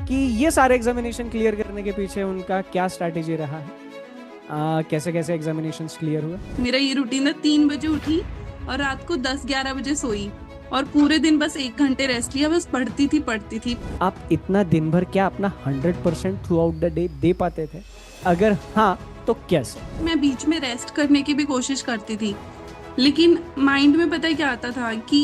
कि ये सारे एग्जामिनेशन क्लियर करने के पीछे उनका क्या स्ट्रैटेजी रहा है। कैसे कैसे एग्जामिनेशंस क्लियर हुए। मेरा ये रूटीन है, 3 बजे उठी और रात को 10-11 बजे सोई और पूरे दिन बस 1 घंटे रेस्ट लिया, बस पढ़ती थी। आप इतना दिन भर क्या अपना 100% through out the day they पाते थे? अगर हाँ, तो कैसे? मैं बीच में रेस्ट करने की भी कोशिश करती थी, लेकिन माइंड में पता है क्या आता था कि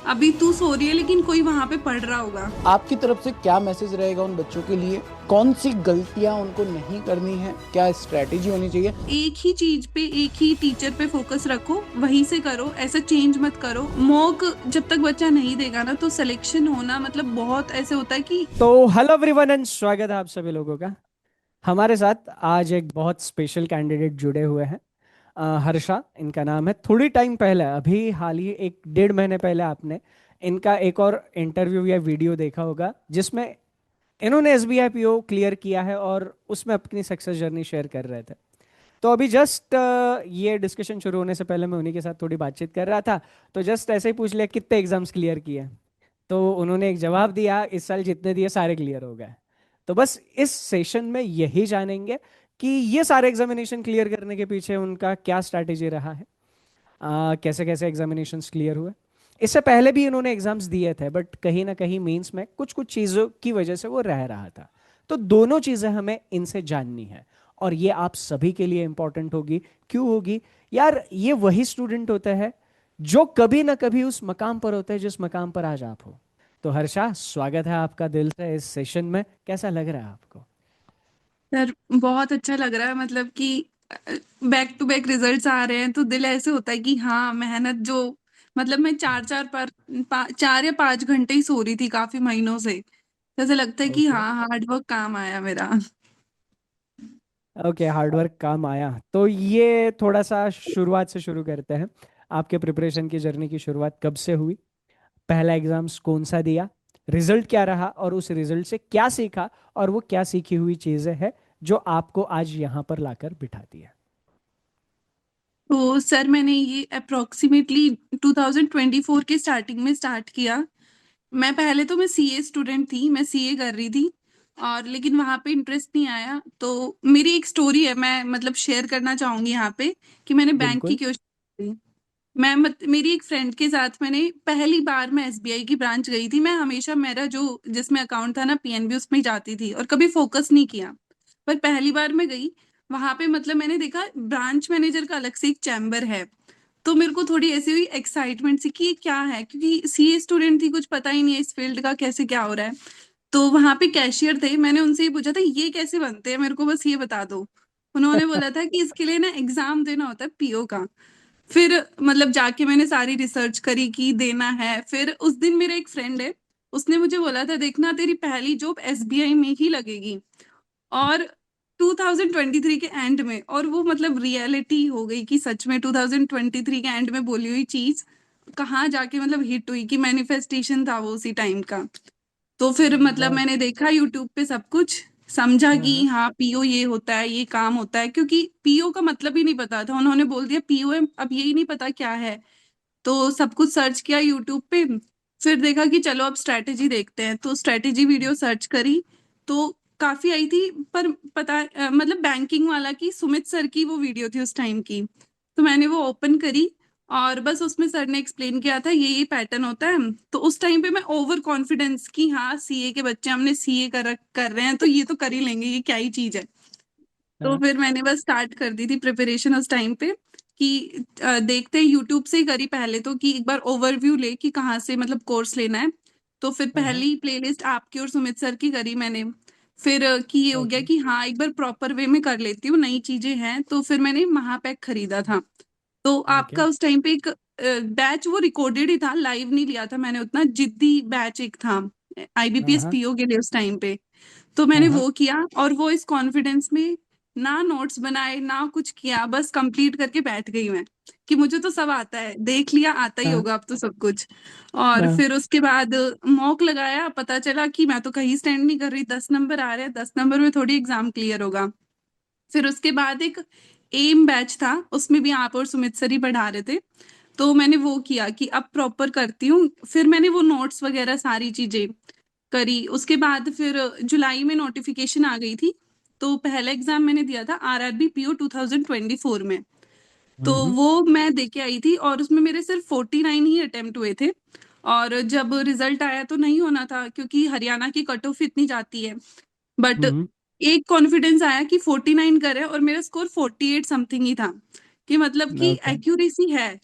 अभी तू सो रही है लेकिन कोई वहां पे पढ़ रहा होगा। आपकी तरफ से क्या मैसेज रहेगा उन बच्चों के लिए? कौन सी गलतियां उनको नहीं करनी है? क्या स्ट्रेटेजी होनी चाहिए? एक ही चीज पे, एक ही टीचर पे फोकस रखो, वहीं से करो, ऐसा चेंज मत करो। मॉक जब तक बच्चा नहीं देगा ना तो सिलेक्शन होना मतलब बहुत ऐसे होता है कि तो हेलो एवरीवन एंड स्वागत है आप सभी लोगों का। हमारे साथ आज एक बहुत स्पेशल कैंडिडेट जुड़े हुए हैं। हर्षा इनका नाम है। थोड़ी टाइम पहले, अभी हाल ही 1-1.5 महीने पहले आपने इनका एक और इंटरव्यू या वीडियो देखा होगा जिसमें इन्होंने एसबीआई पीओ क्लियर किया है और उसमें अपनी सक्सेस जर्नी शेयर कर रहे थे। तो अभी जस्ट ये डिस्कशन शुरू होने से पहले मैं उन्हीं के साथ थोड़ी बातचीत कर रहा था। तो जस्ट ऐसे ही पूछ लिया कितने एग्जाम्स क्लियर किए। तो उन्होंने एक जवाब दिया, इस साल जितने दिए सारे क्लियर हो गए। तो बस इस सेशन में यही जानेंगे कि ये सारे एग्जामिनेशन क्लियर करने के पीछे उनका क्या स्ट्रैटेजी रहा है। कैसे कैसे एग्जामिनेशंस क्लियर हुए। इससे पहले भी इन्होंने एग्जाम्स दिए थे बट कहीं ना कहीं मेंस में कुछ कुछ चीज़ों की वजह से वो रह रहा था। तो दोनों चीज़ें हमें इनसे जाननी है और ये आप सभी के लिए इंपॉर्टेंट होगी। क्यों होगी? यार ये वही स्टूडेंट होते हैं जो कभी ना कभी उस मकाम पर होते हैं जिस मकाम पर आज आप हो। तो हर्षा, स्वागत है आपका दिल से इस सेशन में। कैसा लग रहा है आपको? सर बहुत अच्छा लग रहा है, मतलब कि बैक टू बैक रिजल्ट्स आ रहे हैं तो दिल ऐसे होता है कि हाँ मेहनत जो, मतलब मैं 4 या 5 घंटे ही सो रही थी काफी महीनों से। ऐसे लगता है कि ओके। हाँ हार्ड वर्क काम आया मेरा। ओके, हार्डवर्क काम आया। तो ये थोड़ा सा शुरुआत से शुरू करते हैं। आपके प्रिपरेशन की जर्नी की शुरुआत कब से हुई? पहला एग्जाम्स कौन सा दिया? रिजल्ट क्या रहा और उस रिजल्ट से क्या सीखा? और वो क्या सीखी हुई चीजें हैं जो आपको आज यहाँ पर लाकर बिठाती है? तो सर मैंने ये अप्रोक्सीमेटली 2024 के स्टार्टिंग में स्टार्ट किया। मैं सीए स्टूडेंट थी, मैं सीए कर रही थी और लेकिन वहां पे इंटरेस्ट नहीं आया। तो मेरी एक स्टोरी है, मैं मतलब शेयर करना चाहूंगी यहाँ पे कि मैंने बैंक की बिल्कुल। क्यों की। मेरी एक फ्रेंड के साथ मैंने पहली बार मैं एसबीआई की ब्रांच गई थी। मैं हमेशा मेरा जो जिसमें अकाउंट था ना पीएनबी, उसमें ही जाती थी और कभी फोकस नहीं किया। पर पहली बार मैं गई वहां पे, मतलब मैंने देखा ब्रांच मैनेजर का अलग से एक चैम्बर है। तो मेरे को थोड़ी ऐसी हुई एक्साइटमेंट सी कि ये क्या है, क्योंकि सीए स्टूडेंट थी, कुछ पता ही नहीं है इस फील्ड का कैसे क्या हो रहा है। तो वहां पे कैशियर थे, मैंने उनसे ही पूछा था ये कैसे बनते हैं, मेरे को बस ये बता दो। उन्होंने बोला था कि इसके लिए ना एग्जाम देना होता है पीओ का। फिर मतलब जाके मैंने सारी रिसर्च करी कि देना है। फिर उस दिन मेरा एक फ्रेंड है, उसने मुझे बोला था देखना तेरी पहली जॉब एसबीआई में ही लगेगी। और 2023 के एंड में, और वो मतलब रियलिटी हो गई कि सच में 2023 के एंड में बोली हुई चीज कहाँ जाके मतलब हिट हुई, कि मैनिफेस्टेशन था वो उसी टाइम का। तो फिर मतलब बहुत। मैंने देखा यूट्यूब पे सब कुछ, समझा हाँ कि हाँ। हाँ पीओ ये होता है, ये काम होता है, क्योंकि पीओ का मतलब ही नहीं पता था। उन्होंने बोल दिया पीओ है, अब यही नहीं पता क्या है। तो सब कुछ सर्च किया यूट्यूब पे। फिर देखा कि चलो अब स्ट्रेटेजी देखते हैं, तो स्ट्रेटेजी वीडियो सर्च करी तो काफी आई थी। पर पता मतलब बैंकिंग वाला की सुमित सर की वो वीडियो थी उस टाइम की। तो मैंने वो ओपन करी और बस उसमें सर ने एक्सप्लेन किया था ये पैटर्न होता है। तो उस टाइम पे मैं ओवर कॉन्फिडेंस की, हाँ सीए के बच्चे हमने सीए कर रहे हैं तो ये तो कर ही लेंगे, ये क्या ही चीज है। तो हाँ। फिर मैंने बस स्टार्ट कर दी थी प्रिपरेशन उस टाइम पे कि देखते हैं यूट्यूब से ही करी पहले तो, कि एक बार ओवरव्यू ले कि कहाँ से मतलब कोर्स लेना है। तो फिर हाँ हाँ। पहली प्लेलिस्ट आपकी और सुमित सर की करी मैंने। फिर कि ये हो गया ओके। कि हाँ एक बार प्रॉपर वे में कर लेती हूँ, नई चीजें हैं। तो फिर मैंने महापैक खरीदा था। तो ओके। आपका उस टाइम पे एक बैच वो रिकॉर्डेड ही था, लाइव नहीं लिया था मैंने, उतना जिद्दी बैच एक था हाँ आईबीपीएस हाँ। पीओ के लिए उस टाइम पे। तो हाँ मैंने हाँ। वो किया और वो इस कॉन्फिडेंस में ना नोट्स बनाए ना कुछ किया, बस कंप्लीट करके बैठ गई मैं कि मुझे तो सब आता है, देख लिया आता ही हाँ होगा अब तो सब कुछ। और हाँ। फिर उसके बाद मॉक लगाया, पता चला कि मैं तो कहीं स्टैंड नहीं कर रही, 10 नंबर आ रहे हैं, 10 नंबर में थोड़ी एग्जाम क्लियर होगा। फिर उसके बाद एक एम बैच था, उसमें भी आप और सुमित सर ही पढ़ा रहे थे। तो मैंने वो किया कि अब प्रॉपर करती हूँ। फिर मैंने वो नोट्स वगैरह सारी चीजें करी। उसके बाद फिर जुलाई में नोटिफिकेशन आ गई थी, तो पहला एग्जाम मैंने दिया था आरआरबी पीओ 2024 में। तो हम्म वो मैं दे के आई थी और उसमें मेरे सिर्फ 49 ही अटेम्प्ट हुए थे। और जब रिजल्ट आया तो नहीं होना था क्योंकि हरियाणा की कट ऑफ इतनी जाती है। बट हम्म एक कॉन्फिडेंस आया कि 49 करे और मेरा स्कोर 48 समथिंग ही था, कि मतलब कि ओके एक्यूरेसी है।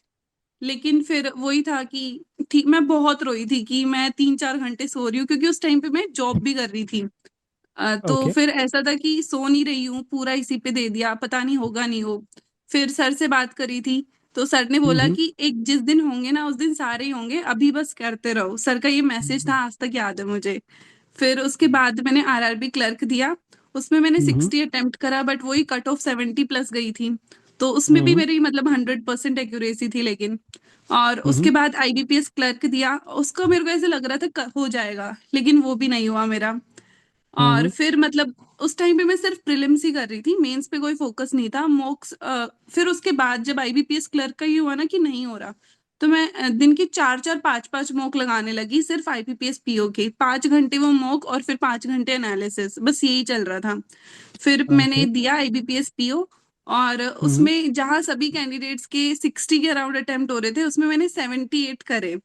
लेकिन फिर वही था कि ठीक, मैं बहुत रोई थी कि मैं 3-4 घंटे सो रही हूँ, क्योंकि उस टाइम पे मैं जॉब भी कर रही थी। तो ओके फिर ऐसा था कि सो नहीं रही हूँ, पूरा इसी पे दे दिया, पता नहीं होगा नहीं हो। फिर सर से बात करी थी, तो सर ने बोला हम्म कि एक जिस दिन होंगे ना उस दिन सारे ही होंगे, अभी बस करते रहो। सर का ये मैसेज था, हम्म आज तक याद है मुझे। फिर उसके बाद मैंने आरआरबी क्लर्क दिया। उसमें मैंने हम्म 60 अटेम्प्ट करा, बट वही कट ऑफ 70 प्लस गई थी। तो उसमें भी हम्म मेरी मतलब 100% एक्यूरेसी थी, लेकिन। और हम्म उसके बाद आईबीपीएस क्लर्क दिया, उसको मेरे को ऐसे लग रहा था हो जाएगा, लेकिन वो भी नहीं हुआ मेरा। और हम्म फिर मतलब उस टाइम पे मैं सिर्फ प्रीलिम्स ही कर रही थी, मेंस पे कोई फोकस नहीं था, मॉक्स। फिर उसके बाद जब आईबीपीएस क्लर्क का ही हुआ ना कि नहीं हो रहा, तो मैं दिन की 4-4 5-5 मॉक लगाने लगी, सिर्फ आईबीपीएस पीओ के 5 घंटे वो मॉक और फिर 5 घंटे एनालिसिस, बस यही चल रहा था। फिर मैंने ओके दिया आईबीपीएस पीओ। और हम्म उसमें जहां सभी कैंडिडेट्स के 60 के अराउंड अटेम्प्ट हो रहे थे, उसमें मैंने 78 करे।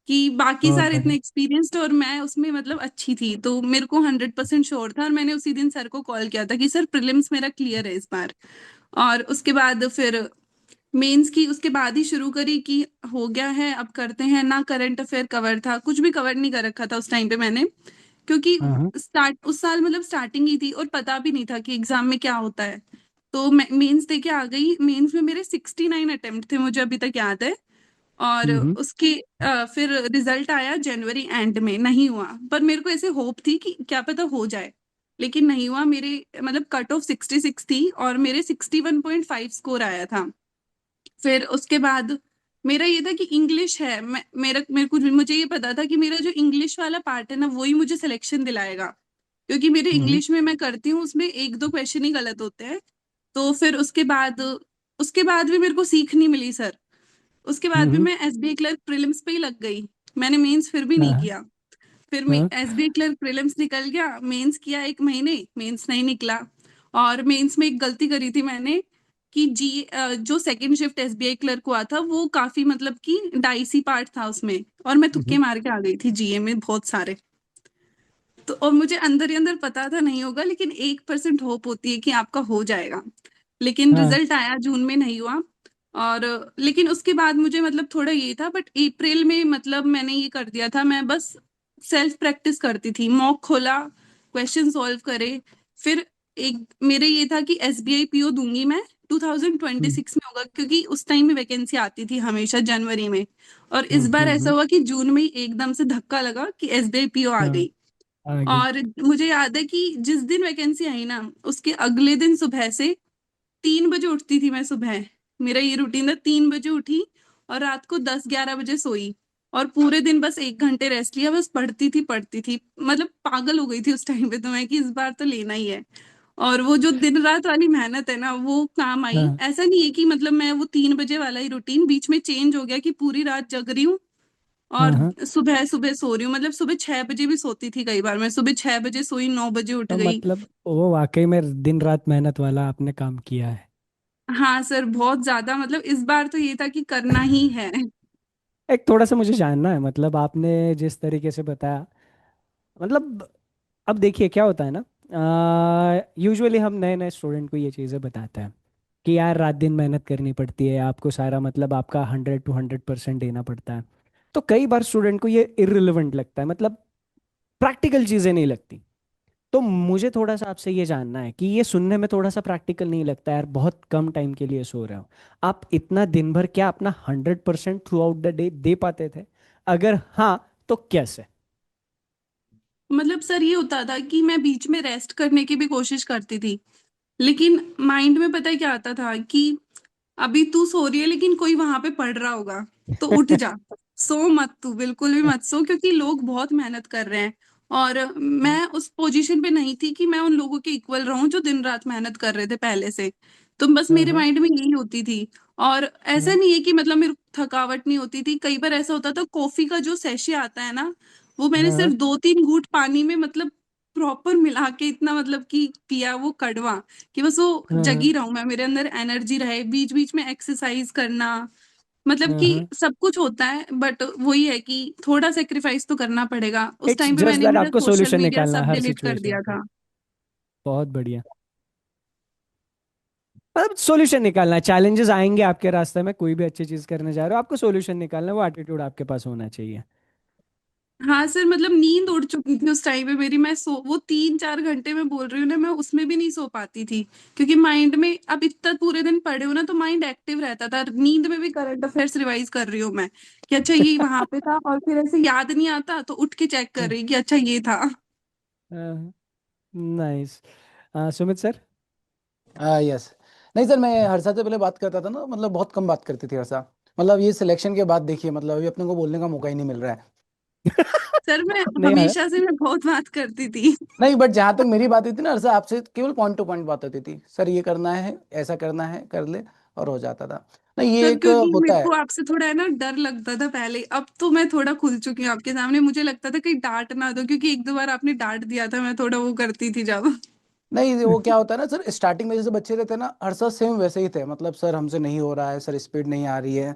कि बाकी बहुत सारे इतने बढ़िया एक्सपीरियंस्ड और मैं उसमें मतलब अच्छी थी, तो मेरे को 100% श्योर था। और मैंने उसी दिन सर को कॉल किया था कि सर प्रीलिम्स मेरा क्लियर है इस बार। और उसके बाद फिर मेंस की उसके बाद ही शुरू करी कि हो गया है, अब करते हैं ना। करंट अफेयर कवर था, कुछ भी कवर नहीं कर रखा था उस टाइम पे मैंने, क्योंकि हाँ हाँ स्टार्ट उस साल मतलब स्टार्टिंग ही थी और पता भी नहीं था कि एग्जाम में क्या होता है। तो मैं मेंस दे के आ गई। मेंस में मेरे 69 अटेम्प्ट थे, मुझे अभी तक याद है। और हम्म उसके फिर रिजल्ट आया जनवरी एंड में, नहीं हुआ। पर मेरे को ऐसे होप थी कि क्या पता हो जाए, लेकिन नहीं हुआ। मेरे मतलब कट ऑफ 66 थी और मेरे 61.5 स्कोर आया था। फिर उसके बाद मेरा ये था कि इंग्लिश है, मेरे को मुझे ये पता था कि मेरा जो इंग्लिश वाला पार्ट है ना, वही मुझे सिलेक्शन दिलाएगा। क्योंकि मेरे हम्म इंग्लिश में मैं करती हूँ, उसमें 1-2 क्वेश्चन ही गलत होते हैं। तो फिर उसके बाद भी मेरे को सीख नहीं मिली सर। उसके बाद भी हम्म मैं एसबीआई क्लर्क प्रीलिम्स पे ही लग गई। मैंने मेंस फिर भी नहीं हाँ किया। फिर हाँ एसबीआई क्लर्क प्रीलिम्स निकल गया, मेंस किया 1 महीने, मेंस नहीं निकला। और मेंस में एक गलती करी थी मैंने कि जो सेकंड शिफ्ट एसबीआई क्लर्क हुआ था, वो काफी मतलब कि डाइसी पार्ट था उसमें। और मैं तुक्के हम्म मार के आ गई थी जीए में बहुत सारे। तो और मुझे अंदर ही अंदर पता था नहीं होगा, लेकिन 1% होप होती है कि आपका हो जाएगा। लेकिन हाँ रिजल्ट आया जून में, नहीं हुआ। और लेकिन उसके बाद मुझे मतलब थोड़ा ये था, बट अप्रैल में मतलब मैंने ये कर दिया था, मैं बस सेल्फ प्रैक्टिस करती थी, मॉक खोला, क्वेश्चन सॉल्व करे। फिर एक मेरे ये था कि एसबीआई पीओ दूंगी मैं, हम्म 2026 में होगा, क्योंकि उस टाइम में वैकेंसी आती थी हमेशा जनवरी में। और इस बार ऐसा हम्म हुआ कि जून में ही एकदम से धक्का लगा कि एसबीआई पीओ आ हाँ गई। आ गई और मुझे याद है कि जिस दिन वैकेंसी आई ना, उसके अगले दिन सुबह से 3 बजे उठती थी मैं सुबह। मेरा ये रूटीन था, 3 बजे उठी और रात को 10-11 बजे सोई। और पूरे दिन बस 1 घंटे रेस्ट लिया, बस पढ़ती थी मतलब पागल हो गई थी उस टाइम पे तो मैं, कि इस बार तो लेना ही है। और वो जो दिन रात वाली मेहनत है ना, वो काम आई। हाँ ऐसा नहीं है कि मतलब मैं वो 3 बजे वाला ही रूटीन बीच में चेंज हो गया कि पूरी रात जग रही हूँ और हाँ हाँ सुबह सुबह सो रही हूँ। मतलब सुबह 6 बजे भी सोती थी कई बार, मैं सुबह 6 बजे सोई, 9 बजे उठ तो गई। मतलब वो वाकई में दिन रात मेहनत वाला आपने काम किया है हाँ सर, बहुत ज्यादा। मतलब इस बार तो ये था कि करना ही है। एक थोड़ा सा मुझे जानना है मतलब आपने जिस तरीके से बताया मतलब अब देखिए क्या होता है ना यूजुअली हम नए नए स्टूडेंट को ये चीज़ें बताते हैं कि यार रात दिन मेहनत करनी पड़ती है आपको सारा मतलब आपका 100 to 100% देना पड़ता है तो कई बार स्टूडेंट को ये इररिलेवेंट लगता है मतलब प्रैक्टिकल चीज़ें नहीं लगती तो मुझे थोड़ा सा आपसे ये जानना है कि ये सुनने में थोड़ा सा प्रैक्टिकल नहीं लगता यार बहुत कम टाइम के लिए सो रहे हो आप इतना दिन भर क्या अपना 100% through out the day they पाते थे अगर हाँ तो कैसे मतलब सर ये होता था कि मैं बीच में रेस्ट करने की भी कोशिश करती थी, लेकिन माइंड में पता है क्या आता था कि अभी तू सो रही है लेकिन कोई वहां पे पढ़ रहा होगा, तो उठ जा। सो मत, तू बिल्कुल भी मत सो, क्योंकि लोग बहुत मेहनत कर रहे हैं। और मैं उस पोजीशन पे नहीं थी कि मैं उन लोगों के इक्वल रहूं जो दिन रात मेहनत कर रहे थे पहले से। तो बस हाँ मेरे हाँ माइंड में यही होती थी। और ऐसा हाँ नहीं है कि मतलब मेरे को थकावट नहीं होती थी, कई बार ऐसा होता था कॉफी का जो सेशे आता है ना, वो मैंने हाँ सिर्फ 2-3 घूंट पानी में मतलब प्रॉपर मिला के इतना मतलब कि पिया वो कड़वा, कि बस वो हाँ हाँ जगी रहूं मैं, मेरे अंदर एनर्जी रहे, बीच बीच में एक्सरसाइज करना, मतलब हाँ कि हाँ। सब कुछ होता है, बट वही है कि थोड़ा सेक्रीफाइस तो करना पड़ेगा। उस इट्स टाइम पे जस्ट मैंने दैट मेरा आपको सोशल सॉल्यूशन मीडिया निकालना है सब हर डिलीट कर सिचुएशन दिया का। था। बहुत बढ़िया। मतलब सॉल्यूशन निकालना है, चैलेंजेस आएंगे आपके रास्ते में, कोई भी अच्छी चीज करने जा रहे हो आपको सॉल्यूशन निकालना है, वो एटीट्यूड आपके पास होना चाहिए। हाँ सर, मतलब नींद उड़ चुकी थी उस टाइम पे मेरी, मैं सो वो 3-4 घंटे में बोल रही हूँ ना, मैं उसमें भी नहीं सो पाती थी, क्योंकि माइंड में अब इतना पूरे दिन पढ़े हो ना तो माइंड एक्टिव रहता था, नींद में भी करंट अफेयर्स रिवाइज कर रही हूँ मैं कि अच्छा ये वहां पे था, और फिर ऐसे याद नहीं आता तो उठ के चेक कर रही कि अच्छा ये था। नाइस। सुमित सर। यस। नहीं सर, मैं हर्षा से पहले बात करता था ना, मतलब बहुत कम बात करती थी हर्षा। मतलब ये सिलेक्शन के बाद देखिए, मतलब अभी अपने को बोलने का मौका ही नहीं मिल रहा है। सर मैं नहीं आया। हमेशा से मैं बहुत बात करती थी। नहीं, बट जहां तक मेरी बात हुई थी ना हर्षा, आपसे केवल पॉइंट टू पॉइंट बात होती थी, सर ये करना है, ऐसा करना है, कर ले, और हो जाता था। नहीं, ये सर एक क्योंकि होता मेरे है। को आपसे थोड़ा है ना डर लगता था पहले, अब तो मैं थोड़ा खुल चुकी हूँ आपके सामने, मुझे लगता था कहीं डांट ना दो, क्योंकि 1-2 बार आपने डांट दिया था, मैं थोड़ा वो करती थी जब। नहीं, वो क्या होता है ना सर, स्टार्टिंग में जैसे बच्चे रहते हैं ना, हर सर सेम वैसे ही थे, मतलब सर हमसे नहीं हो रहा है, सर स्पीड नहीं आ रही है,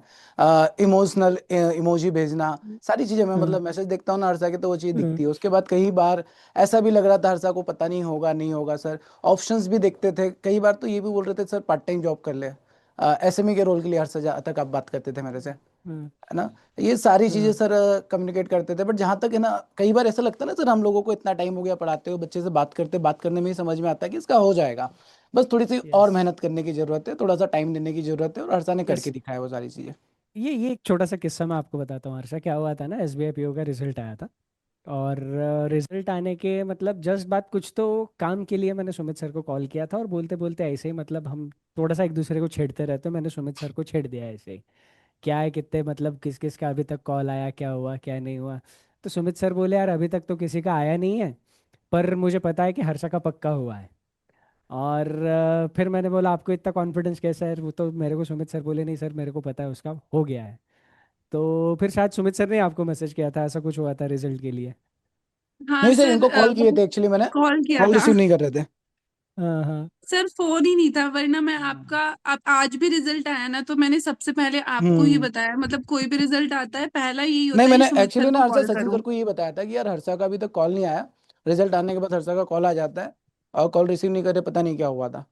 इमोशनल इमोजी भेजना, सारी चीजें मैं हाँ मतलब मैसेज देखता हूँ ना हर्षा के, तो वो चीज़ हाँ दिखती है। उसके बाद कई बार ऐसा भी लग रहा था हर्षा को, पता नहीं होगा नहीं होगा सर। ऑप्शंस भी देखते थे, कई बार तो ये भी बोल रहे थे सर पार्ट टाइम जॉब कर ले, एसएमई के रोल के लिए हर्षा जहाँ तक आप बात करते थे मेरे से, हाँ है ना। ये सारी चीजें हाँ। सर कम्युनिकेट करते थे, बट जहाँ तक है ना, कई बार ऐसा लगता है ना सर, हम लोगों को इतना टाइम हो गया पढ़ाते हुए, बच्चे से बात करते बात करने में ही समझ में आता है कि इसका हो जाएगा, बस थोड़ी सी और यस मेहनत करने की जरूरत है, थोड़ा सा टाइम देने की जरूरत है, और हर्षा ने यस। करके दिखाया वो सारी चीजें। ये एक छोटा सा किस्सा मैं आपको बताता हूँ हर्षा। क्या हुआ था ना, एसबीआई पीओ का रिजल्ट आया था। और रिजल्ट आने के मतलब जस्ट बात कुछ तो काम के लिए मैंने सुमित सर को कॉल किया था, और बोलते बोलते ऐसे ही मतलब हम थोड़ा सा एक दूसरे को छेड़ते रहते हैं, मैंने सुमित सर को छेड़ दिया ऐसे ही। क्या है कितने मतलब किस किस का अभी तक कॉल आया, क्या हुआ क्या नहीं हुआ। तो सुमित सर बोले यार अभी तक तो किसी का आया नहीं है, पर मुझे पता है कि हर्षा का पक्का हुआ है। और फिर मैंने बोला आपको इतना कॉन्फिडेंस कैसा है, वो तो मेरे को सुमित सर बोले नहीं सर मेरे को पता है उसका हो गया है। तो फिर शायद सुमित सर ने आपको मैसेज किया था, ऐसा कुछ हुआ था रिजल्ट के लिए। हाँ नहीं सर, सर, इनको कॉल किए थे एक्चुअली मैंने, कॉल किया कॉल था। रिसीव नहीं कर रहे थे। हाँ हाँ सर फोन ही नहीं था, वरना मैं हाँ। आपका, आप आज भी रिजल्ट आया ना तो मैंने सबसे पहले आपको ही हम्म। बताया, मतलब कोई भी रिजल्ट आता है पहला यही नहीं, होता है कि मैंने सुमित एक्चुअली सर ना को हर्षा कॉल सचिन करूं। सर को ये बताया था कि यार हर्षा का अभी तक कॉल नहीं आया, रिजल्ट आने के बाद हर्षा का कॉल आ जाता है, और कॉल रिसीव नहीं करे, पता नहीं क्या हुआ था।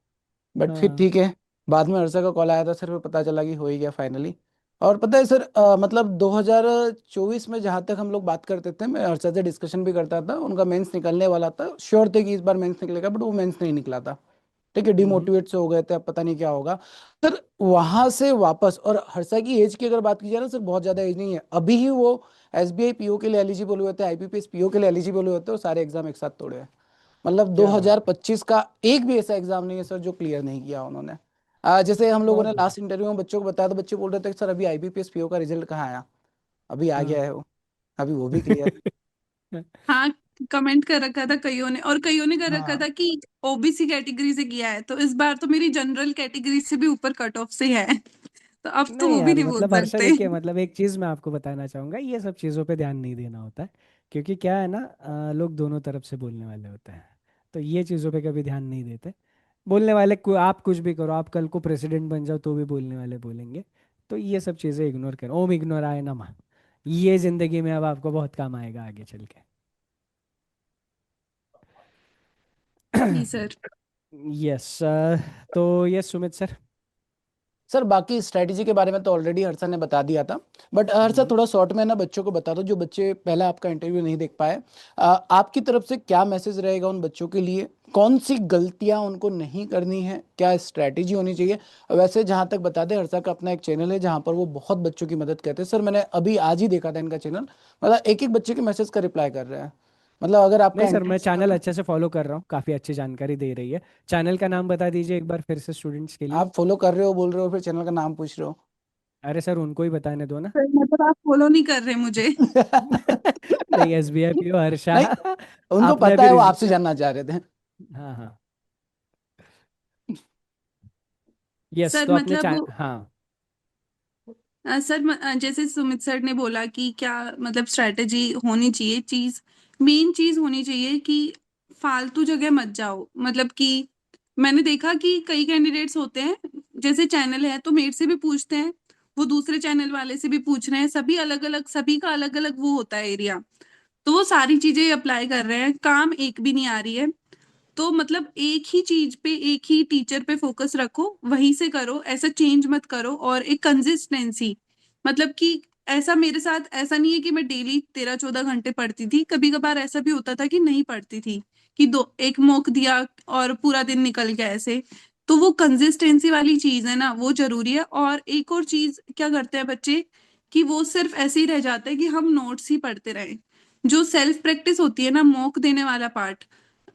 बट फिर हाँ। ठीक है, बाद में हर्षा का कॉल आया था सर, फिर पता चला कि हो ही गया फाइनली। और पता है सर, मतलब 2024 में जहाँ तक हम लोग बात करते थे, मैं हर्षा से डिस्कशन भी करता था, उनका मेंस निकलने वाला था, श्योर थे कि इस बार मेंस निकलेगा, बट वो मेंस नहीं निकला था। ठीक है, हम्म। डिमोटिवेट से हो गए थे, अब पता नहीं क्या होगा। सर वहां से वापस, और हर्षा की एज की अगर बात की जाए ना सर, बहुत ज्यादा एज नहीं है, अभी ही वो एसबीआई पीओ के लिए एलिजिबल हुए थे, आईपीपीएस पीओ के लिए एलिजिबल हुए थे, और सारे एग्जाम एक साथ तोड़े हैं। मतलब क्या बात है। 2025 का एक भी ऐसा एग्जाम नहीं है सर जो क्लियर नहीं किया उन्होंने। जैसे हम लोगों बहुत ने बढ़िया। लास्ट इंटरव्यू में बच्चों को बताया, तो बच्चे बोल रहे थे कि सर अभी आईबीपीएस पीओ का रिजल्ट कहाँ आया, अभी आ हाँ गया है वो, अभी वो भी क्लियर। हाँ, कमेंट कर रखा था कईयों ने, और कईयों ने कर रखा हाँ। था कि ओबीसी कैटेगरी से किया है, तो इस बार तो मेरी जनरल कैटेगरी से भी ऊपर कट ऑफ से है, तो अब तो नहीं वो भी यार, नहीं बोल मतलब हर्षा सकते। देखिए, मतलब एक चीज़ मैं आपको बताना चाहूँगा, ये सब चीज़ों पे ध्यान नहीं देना होता है। क्योंकि क्या है ना, लोग दोनों तरफ से बोलने वाले होते हैं। तो ये चीज़ों पे कभी ध्यान नहीं देते। बोलने वाले आप कुछ भी करो, आप कल को प्रेसिडेंट बन जाओ तो भी बोलने वाले बोलेंगे। तो ये सब चीज़ें इग्नोर करो, ओम इग्नोर आए ना मा। ये ज़िंदगी में अब आपको बहुत काम आएगा आगे चल के। जी सर। यस। तो यस सुमित सर। सर बाकी स्ट्रेटेजी के बारे में तो ऑलरेडी हर्षा ने बता दिया था, बट हर्षा हम्म। थोड़ा शॉर्ट में ना बच्चों को बता दो, जो बच्चे पहला आपका इंटरव्यू नहीं देख पाए। आपकी तरफ से क्या मैसेज रहेगा उन बच्चों के लिए, कौन सी गलतियां उनको नहीं करनी है, क्या स्ट्रैटेजी होनी चाहिए। वैसे जहां तक बता दें, हर्षा का अपना एक चैनल है जहां पर वो बहुत बच्चों की मदद करते हैं सर, मैंने अभी आज ही देखा था इनका चैनल, मतलब एक एक बच्चे के मैसेज का रिप्लाई कर रहे हैं, मतलब अगर आपका नहीं सर, मैं इंटरेस्ट है चैनल तो। अच्छे से फॉलो कर रहा हूँ, काफ़ी अच्छी जानकारी दे रही है। चैनल का नाम बता दीजिए एक बार फिर से स्टूडेंट्स के लिए। आप फॉलो कर रहे हो बोल रहे हो, फिर चैनल का नाम पूछ रहे हो। अरे सर उनको ही बताने दो ना। सर मतलब आप फॉलो नहीं कर रहे मुझे। नहीं, एसबीआई पीओ हर्षा। नहीं, उनको आपने पता अभी है, वो आपसे रजिस्टर। जानना चाह रहे थे। हाँ हाँ। यस सर तो अपने मतलब हाँ। सर जैसे सुमित सर ने बोला कि क्या मतलब स्ट्रेटेजी होनी चाहिए, चीज मेन चीज होनी चाहिए कि फालतू जगह मत जाओ। मतलब कि मैंने देखा कि कई कैंडिडेट्स होते हैं, जैसे चैनल है तो मेरे से भी पूछते हैं, वो दूसरे चैनल वाले से भी पूछ रहे हैं, सभी अलग अलग, सभी का अलग अलग वो होता है एरिया, तो वो सारी चीजें अप्लाई कर रहे हैं, काम एक भी नहीं आ रही है। तो मतलब एक ही चीज पे, एक ही टीचर पे फोकस रखो, वहीं से करो, ऐसा चेंज मत करो। और एक कंसिस्टेंसी, मतलब कि ऐसा मेरे साथ ऐसा नहीं है कि मैं डेली 13-14 घंटे पढ़ती थी, कभी कभार ऐसा भी होता था कि नहीं पढ़ती थी, कि दो एक मॉक दिया और पूरा दिन निकल गया ऐसे। तो वो कंसिस्टेंसी वाली चीज है ना, वो जरूरी है। और एक और चीज क्या करते हैं बच्चे, कि वो सिर्फ ऐसे ही रह जाते हैं कि हम नोट्स ही पढ़ते रहें। जो सेल्फ प्रैक्टिस होती है ना, मॉक देने वाला पार्ट,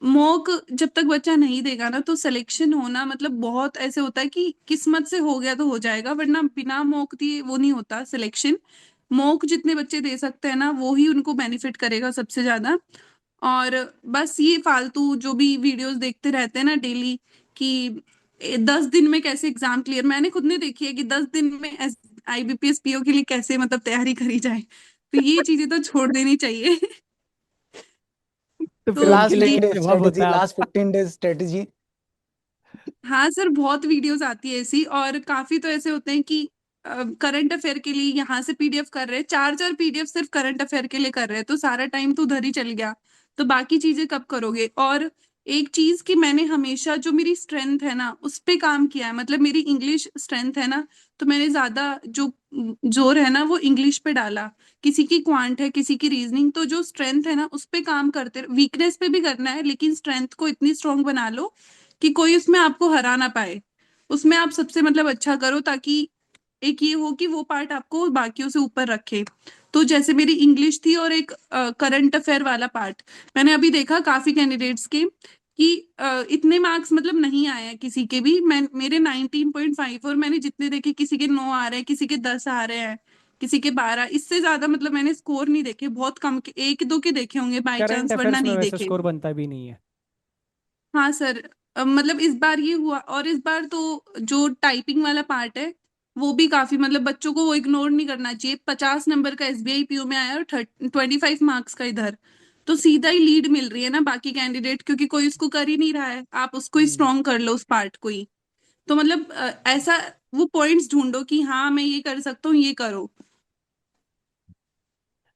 मॉक जब तक बच्चा नहीं देगा ना, तो सिलेक्शन होना मतलब बहुत ऐसे होता है कि किस्मत से हो गया तो हो जाएगा, वरना बिना मॉक दिए वो नहीं होता सिलेक्शन। मॉक जितने बच्चे दे सकते हैं ना, वो ही उनको बेनिफिट करेगा सबसे ज्यादा। और बस ये फालतू जो भी वीडियोस देखते रहते हैं ना डेली, कि 10 दिन में कैसे एग्जाम क्लियर, मैंने खुद ने देखी है कि 10 दिन में आईबीपीएस पीओ के लिए कैसे मतलब तैयारी करी जाए, तो ये चीजें तो छोड़ देनी चाहिए। तो फिर तो उनके लास्ट लिए ये, 10 क्या डेज जवाब स्ट्रेटेजी, होता है लास्ट आपका? 15 डेज स्ट्रेटेजी। हाँ सर, बहुत वीडियोस आती है ऐसी, और काफी तो ऐसे होते हैं कि करंट अफेयर के लिए यहाँ से पीडीएफ कर रहे हैं, 4-4 पीडीएफ सिर्फ करंट अफेयर के लिए कर रहे हैं, तो सारा टाइम तो उधर ही चल गया। तो बाकी चीजें कब करोगे? और एक चीज कि मैंने हमेशा जो मेरी स्ट्रेंथ है ना उस पे काम किया है, मतलब मेरी इंग्लिश स्ट्रेंथ है ना, तो मैंने ज्यादा जो जोर है ना वो इंग्लिश पे डाला। किसी की क्वांट है, किसी की रीजनिंग, तो जो स्ट्रेंथ है ना उस पे काम करते, वीकनेस पे भी करना है, लेकिन स्ट्रेंथ को इतनी स्ट्रांग बना लो कि कोई उसमें आपको हरा ना पाए। उसमें आप सबसे मतलब अच्छा करो, ताकि एक ये हो कि वो पार्ट आपको बाकियों से ऊपर रखे। तो जैसे मेरी इंग्लिश थी और एक करंट अफेयर वाला पार्ट, मैंने अभी देखा काफी कैंडिडेट्स के कि इतने मार्क्स मतलब नहीं आए हैं किसी के भी, मैं मेरे 19.5, और मैंने जितने देखे किसी के 9 आ रहे हैं, किसी के 10 आ रहे हैं, किसी के 12, इससे ज्यादा मतलब मैंने स्कोर नहीं देखे, बहुत कम के, एक दो के देखे होंगे बाई करंट चांस, वरना अफेयर्स में नहीं वैसे देखे। स्कोर बनता भी नहीं है। हाँ सर, मतलब इस बार ये हुआ, और इस बार तो जो टाइपिंग वाला पार्ट है वो भी काफी, मतलब बच्चों को वो इग्नोर नहीं करना चाहिए। 50 नंबर का एसबीआई पीओ में आया और 25 मार्क्स का इधर, तो सीधा ही लीड मिल रही है ना बाकी कैंडिडेट, क्योंकि कोई उसको कर ही नहीं रहा है, आप उसको ही हम्म। स्ट्रॉन्ग कर लो उस पार्ट को ही। तो मतलब ऐसा वो पॉइंट्स ढूंढो कि हाँ मैं ये कर सकता हूँ, ये करो।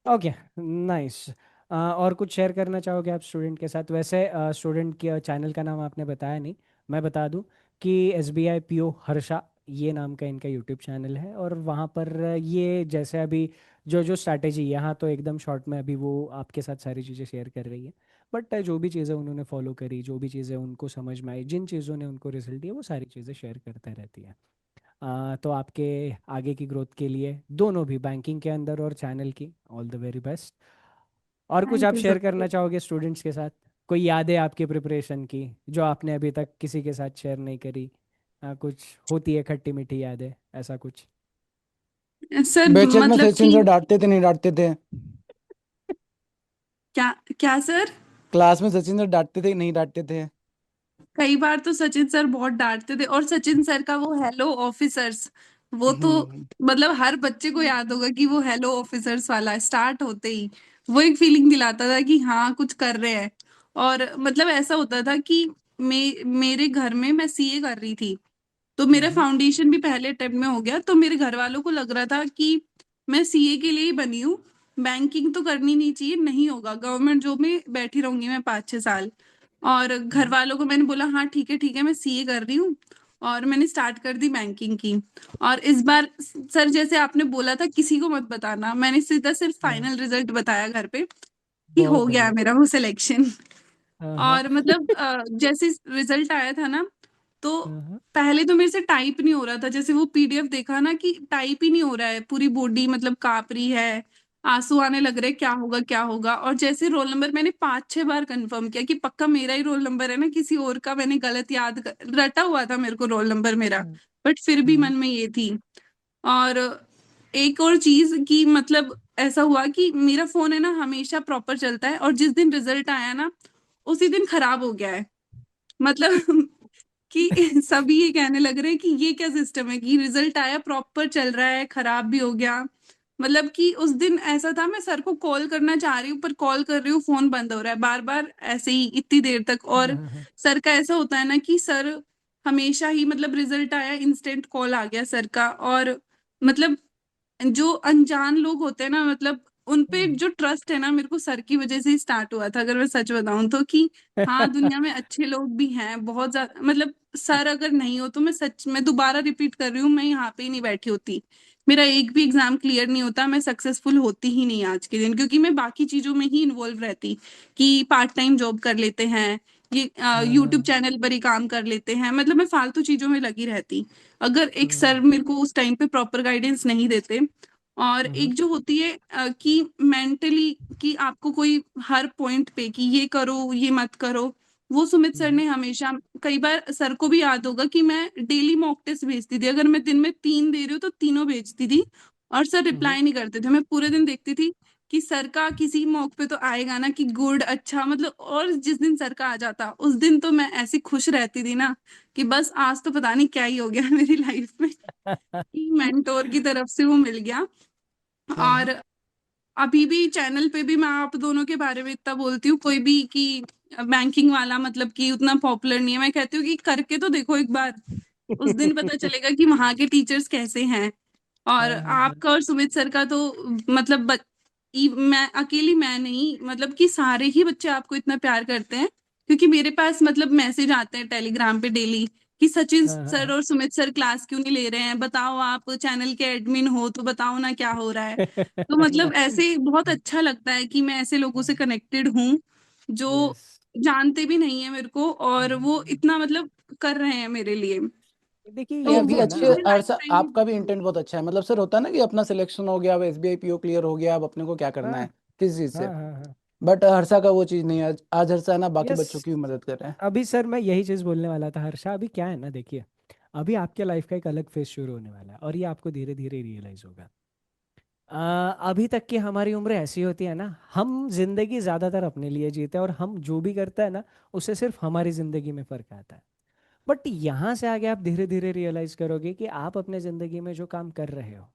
Okay, nice. और कुछ शेयर करना चाहोगे आप स्टूडेंट के साथ? वैसे स्टूडेंट के चैनल का नाम आपने बताया नहीं, मैं बता दूं कि S B I P O Harsha, ये नाम का इनका यूट्यूब चैनल है। और वहाँ पर ये जैसे अभी जो जो स्ट्रैटेजी यहाँ तो एकदम शॉर्ट में अभी वो आपके साथ सारी चीज़ें शेयर कर रही है, बट जो भी चीज़ें उन्होंने फॉलो करी, जो भी चीज़ें उनको समझ में आई, जिन चीज़ों ने उनको रिजल्ट दिया, वो सारी चीज़ें शेयर करते रहती है। तो आपके आगे की ग्रोथ के लिए दोनों भी, बैंकिंग के अंदर और चैनल की, ऑल द वेरी बेस्ट। और कुछ थैंक आप यू शेयर सर। करना चाहोगे स्टूडेंट्स के साथ? कोई यादें आपकी प्रिपरेशन की जो आपने अभी तक किसी के साथ शेयर नहीं करी? कुछ होती है खट्टी मीठी यादें, ऐसा कुछ? सर बैचेस में मतलब सचिन कि सर डांटते थे नहीं डांटते थे? क्या क्या सर? क्लास में सचिन सर डांटते थे नहीं डांटते थे? कई बार तो सचिन सर बहुत डांटते थे, और सचिन सर का वो हेलो ऑफिसर्स, वो तो हम्म। मतलब हर बच्चे को याद होगा कि वो हेलो ऑफिसर्स वाला स्टार्ट होते ही वो एक फीलिंग दिलाता था कि हाँ कुछ कर रहे हैं। और मतलब ऐसा होता था कि मेरे घर में मैं सीए कर रही थी, तो मेरा हम्म। फाउंडेशन भी पहले अटेम्प्ट में हो गया, तो मेरे घर वालों को लग रहा था कि मैं सीए के लिए ही बनी हूँ, बैंकिंग तो करनी नहीं चाहिए, नहीं होगा, गवर्नमेंट जॉब में बैठी रहूंगी मैं 5-6 साल। और घर हम्म। वालों को मैंने बोला हाँ ठीक है ठीक है, मैं सीए कर रही हूँ, और मैंने स्टार्ट कर दी बैंकिंग की। और इस बार सर जैसे आपने बोला था किसी को मत बताना, मैंने सीधा सिर्फ हाँ, फाइनल रिजल्ट बताया घर पे कि बहुत हो गया है बढ़िया। मेरा वो सिलेक्शन। हाँ हाँ। और मतलब जैसे रिजल्ट आया था ना, तो हाँ हाँ। पहले तो मेरे से टाइप नहीं हो रहा था, जैसे वो पीडीएफ देखा ना कि टाइप ही नहीं हो रहा है, पूरी बॉडी मतलब कांप रही है, आंसू आने लग रहे क्या होगा क्या होगा। और जैसे रोल नंबर मैंने 5-6 बार कंफर्म किया कि पक्का मेरा ही रोल नंबर है ना, किसी और का मैंने गलत रटा हुआ था मेरे को रोल नंबर मेरा, बट फिर भी हम्म। मन में ये थी। और एक और चीज कि मतलब ऐसा हुआ कि मेरा फोन है ना हमेशा प्रॉपर चलता है, और जिस दिन रिजल्ट आया ना उसी दिन खराब हो गया है, मतलब कि सभी ये कहने लग रहे हैं कि ये क्या सिस्टम है कि रिजल्ट आया प्रॉपर चल रहा है, खराब भी हो गया। मतलब कि उस दिन ऐसा था, मैं सर को कॉल करना चाह रही हूँ पर कॉल कर रही हूँ, फोन बंद हो रहा है बार बार, ऐसे ही इतनी देर तक। और सर का ऐसा होता है ना कि सर हमेशा ही, मतलब रिजल्ट आया इंस्टेंट कॉल आ गया सर का। और मतलब जो अनजान लोग होते हैं ना, मतलब उन पे जो ट्रस्ट है ना, मेरे को सर की वजह से ही स्टार्ट हुआ था, अगर मैं सच बताऊं तो। कि हाँ, दुनिया में अच्छे लोग भी हैं बहुत ज्यादा। मतलब सर अगर नहीं हो तो मैं सच में दोबारा रिपीट कर रही हूँ, मैं यहाँ पे ही नहीं बैठी होती। मेरा एक भी एग्जाम क्लियर नहीं होता, मैं सक्सेसफुल होती ही नहीं आज के दिन, क्योंकि मैं बाकी चीजों में ही इन्वॉल्व रहती। कि पार्ट टाइम जॉब कर लेते हैं, ये यूट्यूब चैनल पर ही काम कर लेते हैं, मतलब मैं फालतू चीजों में लगी रहती अगर एक सर मेरे को उस टाइम पे प्रॉपर गाइडेंस नहीं देते। और एक जो होती है कि मेंटली, कि आपको कोई हर पॉइंट पे कि ये करो ये मत करो, वो सुमित सर ने हमेशा। कई बार सर को भी याद होगा कि मैं डेली मॉक टेस्ट भेजती थी, अगर मैं दिन में 3 दे रही हूँ तो तीनों भेजती थी। और सर रिप्लाई नहीं करते थे, मैं पूरे दिन देखती थी कि सर का किसी मॉक पे तो आएगा ना, कि गुड अच्छा मतलब। और जिस दिन सर का आ जाता उस दिन तो मैं ऐसी खुश रहती थी ना, कि बस आज तो पता नहीं क्या ही हो गया मेरी लाइफ में, कि मेंटोर की तरफ से वो मिल गया। और अभी भी चैनल पे भी मैं आप दोनों के बारे में इतना बोलती हूँ, कोई भी कि बैंकिंग वाला मतलब कि उतना पॉपुलर नहीं है, मैं कहती हूँ कि करके तो देखो एक बार, उस दिन पता चलेगा कि वहां के टीचर्स कैसे हैं। और आपका और सुमित सर का तो मतलब मैं अकेली मैं नहीं, मतलब कि सारे ही बच्चे आपको इतना प्यार करते हैं। क्योंकि मेरे पास मतलब मैसेज आते हैं टेलीग्राम पे डेली कि सचिन सर और सुमित सर क्लास क्यों नहीं ले रहे हैं, बताओ आप चैनल के एडमिन हो तो बताओ ना क्या हो रहा है। तो मतलब ऐसे बहुत अच्छा लगता है कि मैं ऐसे लोगों से कनेक्टेड हूँ जो यस। जानते भी नहीं है मेरे को, और वो इतना मतलब कर रहे हैं मेरे लिए। देखिए तो ये काफी भी वो है ना। अच्छे चीजें लाइफ अरसा, टाइम नहीं आपका भी भूलती हूँ। इंटेंट बहुत अच्छा है। मतलब सर होता है ना कि अपना सिलेक्शन हो गया, अब एसबीआई पीओ क्लियर हो गया, अब अपने को क्या करना हाँ है किस चीज हाँ से। हाँ हाँ। बट हर्षा का वो चीज नहीं है। आज हर्षा है ना बाकी यस। बच्चों की भी मदद कर रहे हैं। अभी सर मैं यही चीज़ बोलने वाला था हर्षा। अभी क्या है ना, देखिए अभी आपके लाइफ का एक अलग फेज शुरू होने वाला है और ये आपको धीरे धीरे रियलाइज होगा। अभी तक की हमारी उम्र ऐसी होती है ना, हम जिंदगी ज़्यादातर अपने लिए जीते हैं और हम जो भी करते हैं ना, उससे सिर्फ हमारी ज़िंदगी में फ़र्क आता है। बट यहाँ से आगे आप धीरे धीरे रियलाइज करोगे कि आप अपने ज़िंदगी में जो काम कर रहे हो,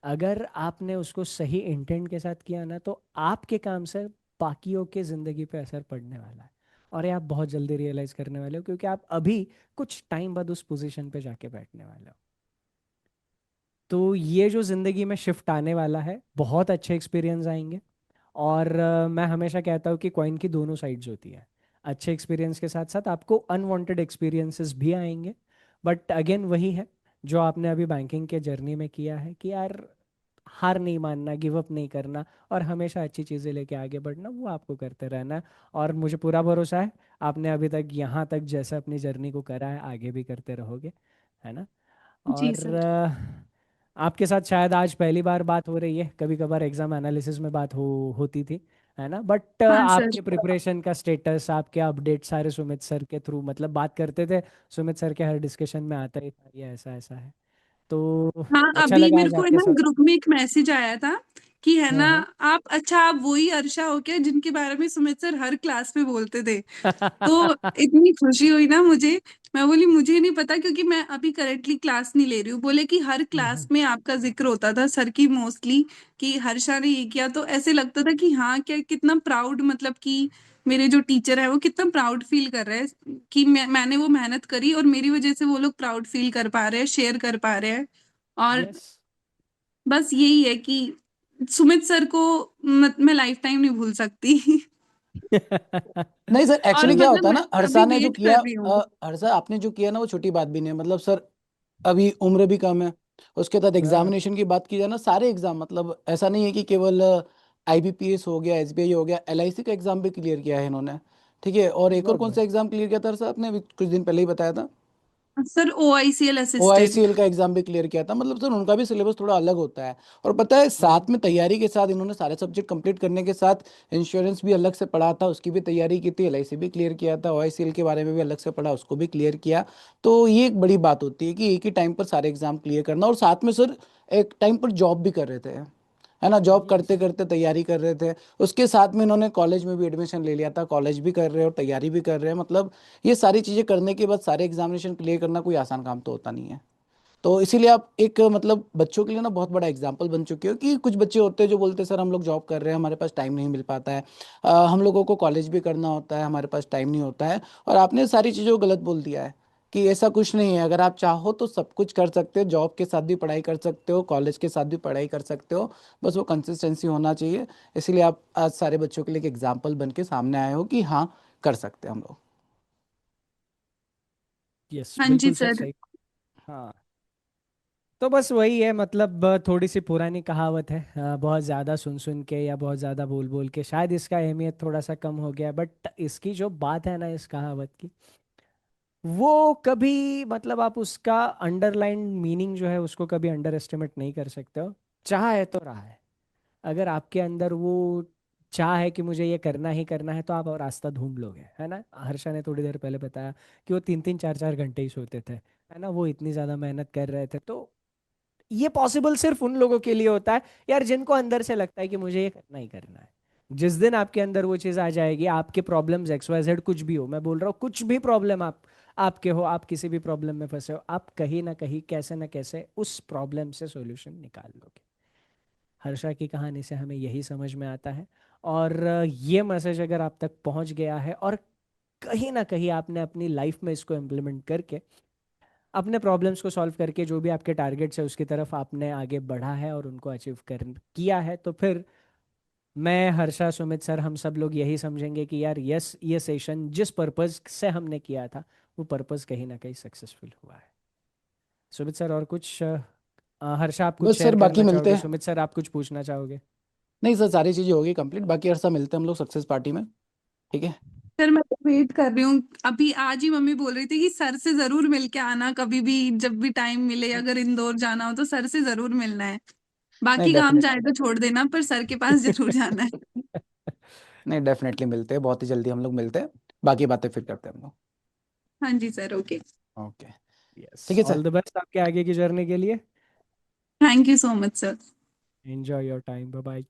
अगर आपने उसको सही इंटेंट के साथ किया ना, तो आपके काम से बाकियों के ज़िंदगी पे असर पड़ने वाला है। और ये आप बहुत जल्दी रियलाइज करने वाले हो, क्योंकि आप अभी कुछ टाइम बाद उस पोजीशन पे जाके बैठने वाले हो। तो ये जो ज़िंदगी में शिफ्ट आने वाला है, बहुत अच्छे एक्सपीरियंस आएंगे। और मैं हमेशा कहता हूँ कि कॉइन की दोनों साइड्स होती है। अच्छे एक्सपीरियंस के साथ साथ आपको अनवांटेड एक्सपीरियंसेस भी आएंगे। बट अगेन वही है जो आपने अभी बैंकिंग के जर्नी में किया है, कि यार हार नहीं मानना, गिव अप नहीं करना, और हमेशा अच्छी चीज़ें लेके आगे बढ़ना, वो आपको करते रहना है। और मुझे पूरा भरोसा है आपने अभी तक यहाँ तक जैसा अपनी जर्नी को करा है, आगे भी करते रहोगे, है ना। जी और सर। आपके साथ शायद आज पहली बार बात हो रही है, कभी कभार एग्जाम एनालिसिस में बात होती थी, है ना। बट हाँ सर। आपके प्रिपरेशन का स्टेटस, आपके अपडेट सारे सुमित सर के थ्रू मतलब बात करते थे। सुमित सर के हर डिस्कशन में आता ही था ये ऐसा ऐसा है। तो हाँ, अच्छा अभी लगा मेरे आज को है आपके ना साथ। ग्रुप में एक मैसेज आया था कि है ना, हाँ आप अच्छा आप वही अर्षा हो क्या जिनके बारे में सुमित सर हर क्लास में बोलते थे। तो हाँ। इतनी खुशी हुई ना मुझे। मैं बोली मुझे नहीं पता, क्योंकि मैं अभी करेंटली क्लास नहीं ले रही हूँ। बोले कि हर क्लास में आपका जिक्र होता था सर की मोस्टली, कि हर्षा ने ये किया, तो ऐसे लगता था कि हाँ, क्या कितना प्राउड, मतलब कि मेरे जो टीचर है वो कितना प्राउड फील कर रहे हैं कि मैंने वो मेहनत करी और मेरी वजह से वो लोग प्राउड फील कर पा रहे हैं, शेयर कर पा रहे हैं। और यस। बस यही है कि सुमित सर को मैं लाइफ टाइम नहीं भूल सकती। नहीं सर, और एक्चुअली क्या होता मतलब है मैं ना, हर्षा अभी ने जो वेट किया, कर रही हूँ। हर्षा आपने जो किया ना, वो छोटी बात भी नहीं है। मतलब सर अभी उम्र भी कम है, उसके बाद हाँ, एग्जामिनेशन की बात की जाए ना, सारे एग्जाम, मतलब ऐसा नहीं है कि केवल आईबीपीएस हो गया, एसबीआई हो गया, एलआईसी का एग्जाम भी क्लियर किया है इन्होंने। ठीक है, और एक और बहुत कौन सा बढ़िया। एग्जाम क्लियर किया था सर आपने, अभी कुछ दिन पहले ही बताया था। सर OICL ओ आई सी असिस्टेंट। एल का एग्जाम भी क्लियर किया था। मतलब सर उनका भी सिलेबस थोड़ा अलग होता है। और पता है, हम्म। साथ में तैयारी के साथ इन्होंने सारे सब्जेक्ट कंप्लीट करने के साथ इंश्योरेंस भी अलग से पढ़ा था, उसकी भी तैयारी की थी, एलआईसी भी क्लियर किया था, ओ आई सी एल के बारे में भी अलग से पढ़ा, उसको भी क्लियर किया। तो ये एक बड़ी बात होती है कि एक ही टाइम पर सारे एग्जाम क्लियर करना, और साथ में सर एक टाइम पर जॉब भी कर रहे थे। है ना, जॉब यस करते करते तैयारी कर रहे थे, उसके साथ में इन्होंने कॉलेज में भी एडमिशन ले लिया था, कॉलेज भी कर रहे हैं और तैयारी भी कर रहे हैं। मतलब ये सारी चीज़ें करने के बाद सारे एग्जामिनेशन क्लियर करना कोई आसान काम तो होता नहीं है। तो इसीलिए आप एक मतलब बच्चों के लिए ना बहुत बड़ा एग्जाम्पल बन चुके हो कि कुछ बच्चे होते हैं जो बोलते हैं सर हम लोग जॉब कर रहे हैं, हमारे पास टाइम नहीं मिल पाता है, हम लोगों को कॉलेज भी करना होता है, हमारे पास टाइम नहीं होता है। और आपने सारी चीज़ों को गलत बोल दिया है कि ऐसा कुछ नहीं है, अगर आप चाहो तो सब कुछ कर सकते हो, जॉब के साथ भी पढ़ाई कर सकते हो, कॉलेज के साथ भी पढ़ाई कर सकते हो, बस वो कंसिस्टेंसी होना चाहिए। इसीलिए आप आज सारे बच्चों के लिए एक एग्जाम्पल बन के सामने आए हो कि हाँ कर सकते हैं हम लोग। यस, हाँ जी बिल्कुल सर, सर। सही। हाँ, तो बस वही है, मतलब थोड़ी सी पुरानी कहावत है, बहुत ज़्यादा सुन सुन के या बहुत ज़्यादा बोल बोल के शायद इसका अहमियत थोड़ा सा कम हो गया, बट इसकी जो बात है ना इस कहावत की, वो कभी मतलब आप उसका अंडरलाइन मीनिंग जो है उसको कभी अंडर एस्टिमेट नहीं कर सकते हो। चाह है तो रहा है। अगर आपके अंदर वो चाह है कि मुझे ये करना ही करना है, तो आप और रास्ता ढूंढ लोगे, है ना। हर्षा ने थोड़ी देर पहले बताया कि वो 3 3 4 4 घंटे ही सोते थे, है ना, वो इतनी ज़्यादा मेहनत कर रहे थे। तो ये पॉसिबल सिर्फ उन लोगों के लिए होता है यार जिनको अंदर से लगता है कि मुझे ये करना ही करना है। जिस दिन आपके अंदर वो चीज़ आ जाएगी, आपके प्रॉब्लम्स XYZ कुछ भी हो, मैं बोल रहा हूँ कुछ भी प्रॉब्लम आपके हो, आप किसी भी प्रॉब्लम में फंसे हो, आप कहीं ना कहीं कैसे ना कैसे उस प्रॉब्लम से सॉल्यूशन निकाल लोगे। हर्षा की कहानी से हमें यही समझ में आता है। और ये मैसेज अगर आप तक पहुंच गया है और कहीं ना कहीं आपने अपनी लाइफ में इसको इम्प्लीमेंट करके अपने प्रॉब्लम्स को सॉल्व करके जो भी आपके टारगेट्स है उसकी तरफ आपने आगे बढ़ा है और उनको अचीव कर किया है, तो फिर मैं, हर्षा, सुमित सर, हम सब लोग यही समझेंगे कि यार यस, ये सेशन जिस पर्पस से हमने किया था वो पर्पस कहीं ना कहीं सक्सेसफुल हुआ है। सुमित सर और कुछ हर्षा आप कुछ बस सर शेयर बाकी करना मिलते चाहोगे, हैं। सुमित सर आप कुछ पूछना चाहोगे? नहीं सर, सारी चीज़ें होगी कंप्लीट, बाकी हर साल मिलते हैं हम लोग सक्सेस पार्टी में। ठीक है। सर मैं वेट कर रही हूँ। अभी आज ही मम्मी बोल रही थी कि सर से जरूर मिल के आना, कभी भी जब भी टाइम मिले, अगर इंदौर जाना हो तो सर से जरूर मिलना है। नहीं बाकी काम चाहे डेफिनेटली। तो छोड़ देना, पर सर के पास जरूर जाना है। नहीं डेफिनेटली मिलते हैं, बहुत ही जल्दी हम लोग मिलते हैं, बाकी बातें फिर करते हैं हम लोग। हाँ जी सर, ओके। ओके। ठीक यस, है ऑल सर। द बेस्ट आपके आगे की जर्नी के लिए। Thank you so much sir. Enjoy your time, bye bye.